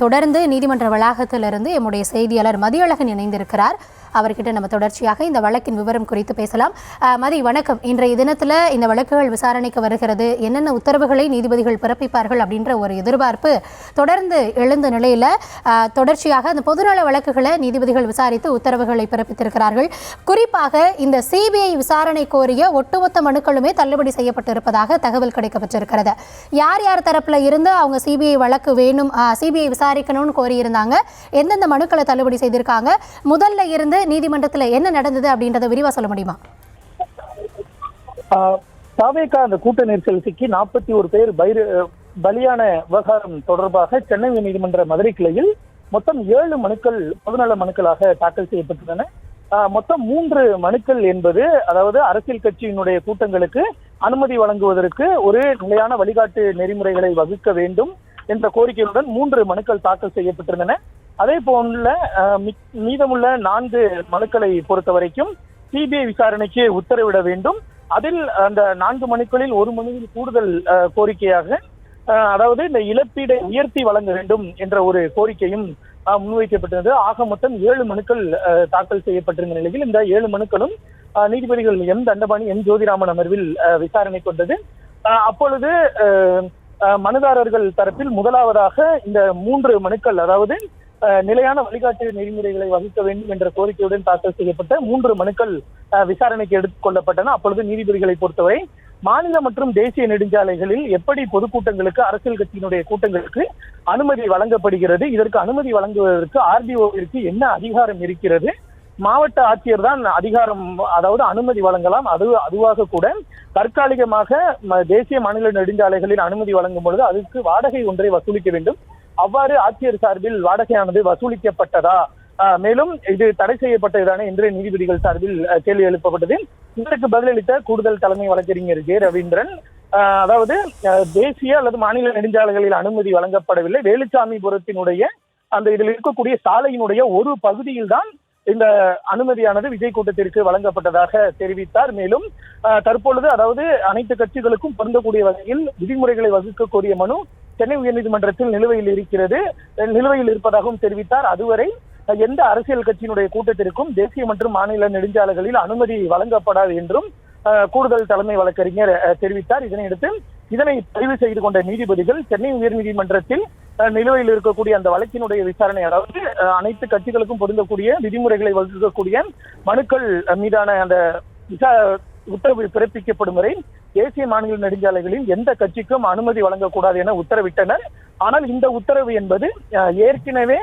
தொடர்ந்து நீதிமன்ற வளாகத்திலிருந்து எம்முடைய செய்தியாளர் மதியழகன் இணைந்திருக்கிறார். அவர்கிட்ட நம்ம தொடர்ச்சியாக இந்த வழக்கின் விவரம் குறித்து பேசலாம். மதி, வணக்கம். இன்றைய தினத்தில் இந்த வழக்குகள் விசாரணைக்கு வருகிறது, என்னென்ன உத்தரவுகளை நீதிபதிகள் பிறப்பிப்பார்கள் அப்படின்ற ஒரு எதிர்பார்ப்பு தொடர்ந்து எழுந்த நிலையில் தொடர்ச்சியாக அந்த பொதுநல வழக்குகளை நீதிபதிகள் விசாரித்து உத்தரவுகளை பிறப்பித்திருக்கிறார்கள். குறிப்பாக இந்த சிபிஐ விசாரணை கோரிய ஒட்டுமொத்த மனுக்களுமே தள்ளுபடி செய்யப்பட்டிருப்பதாக தகவல் கிடைக்கப்பட்டிருக்கிறது. யார் யார் தரப்புல இருந்து அவங்க சிபிஐ வழக்கு வேணும், சிபிஐ விசாரிக்கணும்னு கோரியிருந்தாங்க, எந்தெந்த மனுக்களை தள்ளுபடி செய்திருக்காங்க, முதல்ல இருந்து நீதிமன்றத்தில் என்ன நடந்தது அப்படின்றத விரிவா சொல்ல முடியுமா? தாவேகா அந்த கூட்ட நெரிசல் சிக்கி 41 பேர் பலியான விவகாரம் தொடர்பாக சென்னை உயர்நீதிமன்ற மதுரை கிளையில் மொத்தம் 7 மனுக்கள் பொதுநல மனுக்களாக தாக்கல் செய்யப்பட்டுள்ளன. மொத்தம் 3 மனுக்கள் என்பது, அதாவது அரசியல் கட்சியினுடைய கூட்டங்களுக்கு அனுமதி வழங்குவதற்கு ஒரு நிலையான வழிகாட்டு நெறிமுறைகளை வகுக்க வேண்டும் என்ற கோரிக்கையுடன் 3 மனுக்கள் தாக்கல் செய்யப்பட்டிருந்தன. அதே போல மீதமுள்ள 4 மனுக்களை பொறுத்த வரைக்கும் சிபிஐ விசாரணைக்கு உத்தரவிட வேண்டும். அதில் அந்த 4 மனுக்களில் ஒரு மனுவில் கூடுதல் கோரிக்கையாக, அதாவது இந்த இழப்பீடை உயர்த்தி வழங்க வேண்டும் என்ற ஒரு கோரிக்கையும் முன்வைக்கப்பட்டிருந்தது. ஆக மொத்தம் 7 மனுக்கள் தாக்கல் செய்யப்பட்டிருந்த நிலையில் இந்த 7 மனுக்களும் நீதிபதிகள் எம் தண்டபாணி, எம் ஜோதிராமன் அமர்வில் விசாரணை கொண்டது. அப்பொழுது மனுதாரர்கள் தரப்பில் முதலாவதாக இந்த 3 மனுக்கள், அதாவது நிலையான வழிகாட்டு நெறிமுறைகளை வகுக்க வேண்டும் என்ற கோரிக்கையுடன் தாக்கல் செய்யப்பட்ட 3 மனுக்கள் விசாரணைக்கு எடுத்துக் கொள்ளப்பட்டன. அப்பொழுது நீதிபதிகளை பொறுத்தவரை மாநில மற்றும் தேசிய நெடுஞ்சாலைகளில் எப்படி பொதுக்கூட்டங்களுக்கு, அரசியல் கட்சியினுடைய கூட்டங்களுக்கு அனுமதி வழங்கப்படுகிறது, இதற்கு அனுமதி வழங்குவதற்கு ஆர்டிஓவிற்கு என்ன அதிகாரம் இருக்கிறது, மாவட்ட ஆட்சியர் தான் அதிகாரம், அதாவது அனுமதி வழங்கலாம், அதுவாக கூட தற்காலிகமாக தேசிய மாநில நெடுஞ்சாலைகளில் அனுமதி வழங்கும் பொழுது அதுக்கு வாடகை ஒன்றை வசூலிக்க வேண்டும். அவ்வாறு ஆட்சியர் சார்பில் வாடகையானது வசூலிக்கப்பட்டதா, மேலும் இது தடை செய்யப்பட்டதுதானே என்று நீதிபதிகள் சார்பில் கேள்வி எழுப்பப்பட்டது. இதற்கு பதிலளித்த கூடுதல் தலைமை வழக்கறிஞர் ஜே ரவீந்திரன், அதாவது தேசிய அல்லது மாநில நெடுஞ்சாலைகளில் அனுமதி வழங்கப்படவில்லை, வேலுச்சாமிபுரத்தினுடைய அந்த இதில் இருக்கக்கூடிய சாலையினுடைய ஒரு பகுதியில் தான் இந்த அனுமதியானது விஜய் கூட்டத்திற்கு வழங்கப்பட்டதாக தெரிவித்தார். மேலும் தற்பொழுது, அதாவது அனைத்து கட்சிகளுக்கும் பொருந்தக்கூடிய வகையில் விதிமுறைகளை வகுக்கக்கூடிய மனு சென்னை உயர்நீதிமன்றத்தில் நிலுவையில் இருப்பதாகவும் தெரிவித்தார். அதுவரை எந்த அரசியல் கட்சியினுடைய கூட்டத்திற்கும் தேசிய மற்றும் மாநில நெடுஞ்சாலைகளில் அனுமதி வழங்கப்படாது என்றும் கூடுதல் தலைமை வழக்கறிஞர் தெரிவித்தார். இதனையடுத்து இதனை பதிவு செய்து கொண்ட நீதிபதிகள் சென்னை உயர்நீதிமன்றத்தில் நிலுவையில் இருக்கக்கூடிய அந்த வழக்கினுடைய விசாரணை, அதாவது அனைத்து கட்சிகளுக்கும் பொருந்தக்கூடிய விதிமுறைகளை வகுக்கக்கூடிய மனுக்கள் மீதான அந்த உத்தரவு பிறப்பிக்கப்படும் வரை தேசிய மாநில நெடுஞ்சாலைகளில் எந்த கட்சிக்கும் அனுமதி வழங்கக்கூடாது என உத்தரவிட்டனர். ஆனால் இந்த உத்தரவு என்பது ஏற்கனவே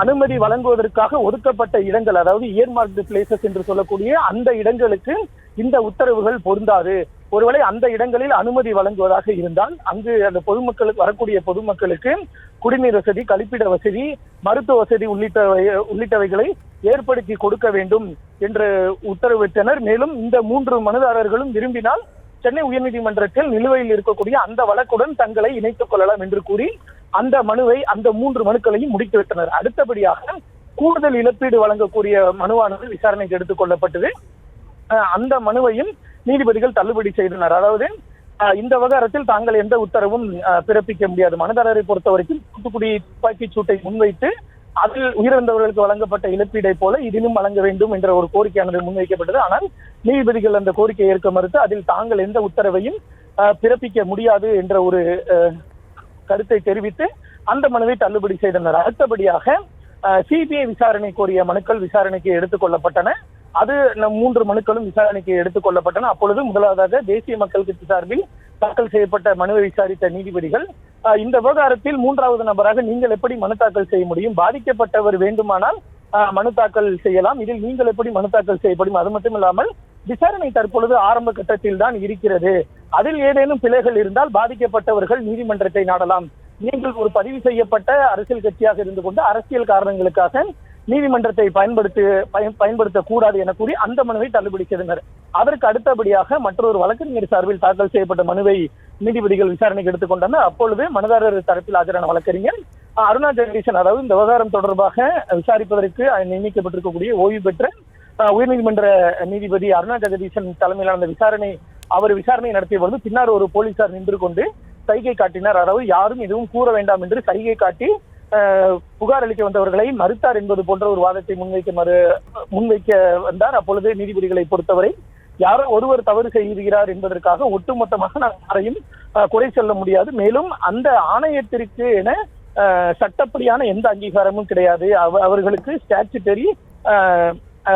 அனுமதி வழங்குவதற்காக ஒதுக்கப்பட்ட இடங்கள், அதாவது இயர்மார்க்டு பிளேசஸ் என்று சொல்லக்கூடிய அந்த இடங்களுக்கு இந்த உத்தரவுகள் பொருந்தாது. ஒருவேளை அந்த இடங்களில் அனுமதி வழங்குவதாக இருந்தால் அங்கு அந்த பொதுமக்களுக்கு, வரக்கூடிய பொதுமக்களுக்கு குடிநீர் வசதி, கழிப்பிட வசதி, மருத்துவ வசதி உள்ளிட்டவைகளை ஏற்படுத்தி கொடுக்க வேண்டும் என்று உத்தரவிட்டனர். மேலும் இந்த 3 மனுதாரர்களும் விரும்பினால் சென்னை உயர்நீதிமன்றத்தில் நிலுவையில் இருக்கக்கூடிய அந்த வழக்குடன் தங்களை இணைத்துக் கொள்ளலாம் என்று கூறி அந்த 3 மனுக்களையும் முடித்துவிட்டனர். அடுத்தபடியாக கூடுதல் இழப்பீடு வழங்கக்கூடிய மனுவானது விசாரணைக்கு எடுத்துக் கொள்ளப்பட்டது. அந்த மனுவையும் நீதிபதிகள் தள்ளுபடி செய்தனர். அதாவது இந்த விவகாரத்தில் தாங்கள் எந்த உத்தரவும் பிறப்பிக்க முடியாது. மனுதாரரை பொறுத்த வரைக்கும் தூத்துக்குடி துப்பாக்கிச் சூட்டை முன்வைத்து அதில் உயிரிழந்தவர்களுக்கு வழங்கப்பட்ட இழப்பீடை போல இதிலும் வழங்க வேண்டும் என்ற ஒரு கோரிக்கையானது முன்வைக்கப்பட்டது. ஆனால் நீதிபதிகள் அந்த கோரிக்கையை ஏற்க மறுத்து அதில் தாங்கள் எந்த உத்தரவையும் பிறப்பிக்க முடியாது என்ற ஒரு கருத்தை தெரிவித்து அந்த மனுவை தள்ளுபடி செய்தனர். அடுத்தபடியாக சிபிஐ விசாரணை கோரிய மனுக்கள் விசாரணைக்கு எடுத்துக் கொள்ளப்பட்டன. அது 3 மனுக்களும் விசாரணைக்கு எடுத்துக் கொள்ளப்பட்டன. அப்பொழுது முதலாவதாக தேசிய மக்கள் கட்சி சார்பில் தாக்கல் செய்யப்பட்ட மனுவை விசாரித்த நீதிபதிகள், இந்த விவகாரத்தில் 3வது நபராக நீங்கள் எப்படி மனு தாக்கல் செய்ய முடியும், பாதிக்கப்பட்டவர் வேண்டுமானால் மனு தாக்கல் செய்யலாம், இதில் நீங்கள் எப்படி மனு தாக்கல் செய்யப்படும், அது மட்டும் இல்லாமல் விசாரணை தற்பொழுது ஆரம்ப கட்டத்தில் தான் இருக்கிறது, அதில் ஏதேனும் பிழைகள் இருந்தால் பாதிக்கப்பட்டவர்கள் நீதிமன்றத்தை நாடலாம், நீங்கள் ஒரு பதிவு செய்யப்பட்ட அரசியல் கட்சியாக இருந்து கொண்டு அரசியல் காரணங்களுக்காக நீதிமன்றத்தை பயன்படுத்தக்கூடாது என கூறி அந்த மனுவை தள்ளுபடி செய்தனர். அதற்கு அடுத்தபடியாக மற்றொரு வழக்கறிஞர் சார்பில் தாக்கல் செய்யப்பட்ட மனுவை நீதிபதிகள் விசாரணைக்கு எடுத்துக்கொண்டனர். அப்பொழுது மனுதாரர் தரப்பில் ஆஜரான வழக்கறிஞர் அருணா ஜெகதீசன், அதாவது இந்த விவகாரம் தொடர்பாக விசாரிப்பதற்கு நியமிக்கப்பட்டிருக்கக்கூடிய ஓய்வு பெற்ற உயர்நீதிமன்ற நீதிபதி அருணா ஜெகதீசன் தலைமையிலான விசாரணை நடத்திய பொழுது பின்னர் ஒரு போலீசார் நின்று கொண்டு சைகை காட்டினார். அதாவது யாரும் எதுவும் கூற வேண்டாம் என்று சைகை காட்டி புகார் அளிக்க வந்தவர்களை மறுத்தார் என்பது போன்ற ஒரு வாதத்தை முன்வைக்க வந்தார். அப்பொழுது நீதிபதிகளை பொறுத்தவரை யாரோ ஒருவர் தவறு செய்கிறார் என்பதற்காக ஒட்டுமொத்தமாக நாம் யாரையும் குறை சொல்ல முடியாது. மேலும் அந்த ஆணையத்திற்கு என சட்டப்படியான எந்த அங்கீகாரமும் கிடையாது. அவர்களுக்கு ஸ்டாச்சுட்டரி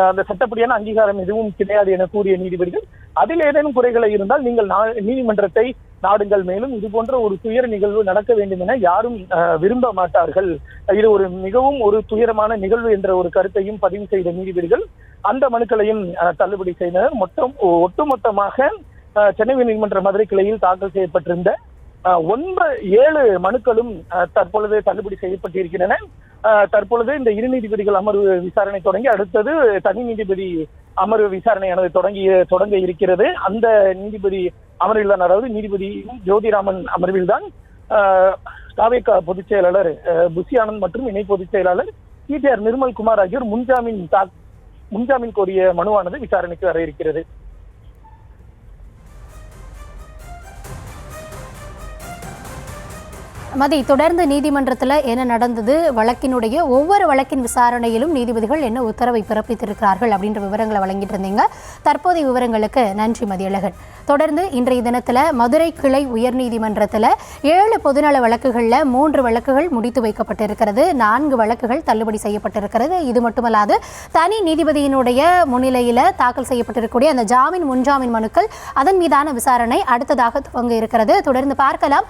அந்த சட்டப்படியான அங்கீகாரம் எதுவும் கிடையாது என கூறிய நீதிபதிகள், அதில் ஏதேனும் குறைகளை இருந்தால் நீங்கள் நீதிமன்றத்தை நாடுங்கள். மேலும் இது போன்ற ஒரு துயர நிகழ்வு நடக்க வேண்டும் என யாரும் விரும்ப மாட்டார்கள். இது ஒரு மிகவும் ஒரு துயரமான நிகழ்வு என்ற ஒரு கருத்தையும் பதிவு செய்த நீதிபதிகள் அந்த மனுக்களையும் தள்ளுபடி செய்தனர். ஒட்டுமொத்தமாக சென்னை உயர்நீதிமன்ற மதுரை கிளையில் தாக்கல் செய்யப்பட்டிருந்த 7 மனுக்களும் தற்பொழுது தள்ளுபடி செய்யப்பட்டிருக்கின்றன. தற்பொழுது இந்த இரு நீதிபதிகள் அமர்வு விசாரணை தொடங்கி அடுத்தது தனி நீதிபதி அமர்வு விசாரணையானது தொடங்க இருக்கிறது. அந்த நீதிபதி அமர்வில் தான், அதாவது நீதிபதி ஜோதிராமன் அமர்வில் தான் தாவேகா பொதுச் செயலாளர் புஷி ஆனந்த் மற்றும் இணை பொதுச் செயலாளர் டிடிஆர் நிர்மல் குமார் ஆகியோர் முன்ஜாமீன் கோரிய மனுவானது விசாரணைக்கு வர இருக்கிறது. மதி, தொடர்ந்து நீதிமன்றத்தில் என்ன நடந்தது, வழக்கினுடைய ஒவ்வொரு வழக்கின் விசாரணையிலும் நீதிபதிகள் என்ன உத்தரவை பிறப்பித்திருக்கிறார்கள் அப்படின்ற விவரங்களை வழங்கிட்டு இருந்தீங்க. தற்போதைய விவரங்களுக்கு நன்றி மதியழகன். தொடர்ந்து இன்றைய தினத்தில் மதுரை கிளை உயர்நீதிமன்றத்தில் 7 பொதுநல வழக்குகளில் 3 வழக்குகள் முடித்து வைக்கப்பட்டிருக்கிறது, 4 வழக்குகள் தள்ளுபடி செய்யப்பட்டிருக்கிறது. இது மட்டுமல்லாது தனி நீதிபதியினுடைய முன்னிலையில் தாக்கல் செய்யப்பட்டிருக்கக்கூடிய அந்த முன்ஜாமீன் மனுக்கள் அதன் மீதான விசாரணை அடுத்ததாக துவங்க இருக்கிறது. தொடர்ந்து பார்க்கலாம்.